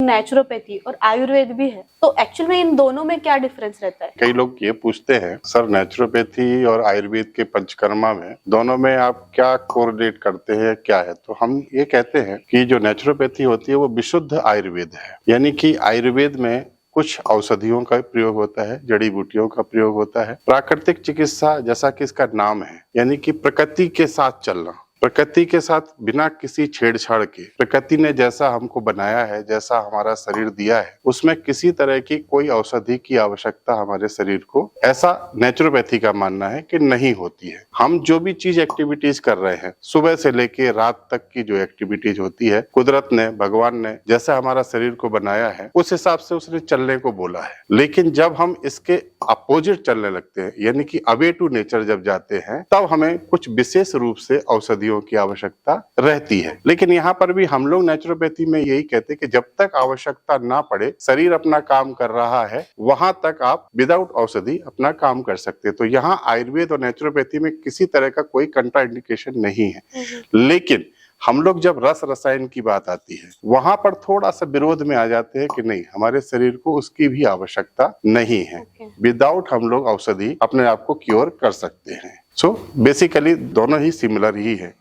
Naturopathy और आयुर्वेद भी है, तो एक्चुअल में इन दोनों में क्या डिफरेंस रहता है? कई लोग ये पूछते हैं, सर नेचुरोपैथी और आयुर्वेद के पंचकर्मा में दोनों में आप क्या कोरिलेट करते हैं, क्या है? तो हम ये कहते हैं कि जो नेचुरोपैथी होती है वो विशुद्ध आयुर्वेद है, यानी कि आयुर्वेद में कुछ औषधियों का प्रयोग होता है, जड़ी बूटियों का प्रयोग होता है, प्राकृतिक चिकित्सा जैसा कि इसका नाम है, यानी कि प्रकृति के साथ चलना, प्रकृति के साथ बिना किसी छेड़छाड़ के, प्रकृति ने जैसा हमको बनाया है, जैसा हमारा शरीर दिया है, उसमें किसी तरह की कोई औषधि की आवश्यकता हमारे शरीर को, ऐसा नेचुरोपैथी का मानना है कि नहीं होती है। हम जो भी चीज एक्टिविटीज कर रहे हैं, सुबह से लेके रात तक की जो एक्टिविटीज होती है, कुदरत ने, भगवान ने जैसा हमारा शरीर को बनाया है उस हिसाब से उसने चलने को बोला है। लेकिन जब हम इसके अपोजिट चलने लगते हैं, यानी कि अवे टू नेचर जब जाते हैं, तब हमें कुछ विशेष रूप से औषधियों की आवश्यकता रहती है। लेकिन यहाँ पर भी हम लोग नेचुरोपैथी में यही कहते हैं कि जब तक आवश्यकता ना पड़े, शरीर अपना काम कर रहा है, वहां तक आप विदाउट औषधि अपना काम कर सकते हैं। तो यहाँ आयुर्वेद और नेचुरोपैथी में किसी तरह का कोई कंट्राइंडिकेशन नहीं है। लेकिन हम लोग जब रस रसायन की बात आती है, वहां पर थोड़ा सा विरोध में आ जाते हैं कि नहीं, हमारे शरीर को उसकी भी आवश्यकता नहीं है। विदाउट हम लोग औषधि अपने आप को क्योर कर सकते हैं। सो बेसिकली दोनों ही सिमिलर ही है।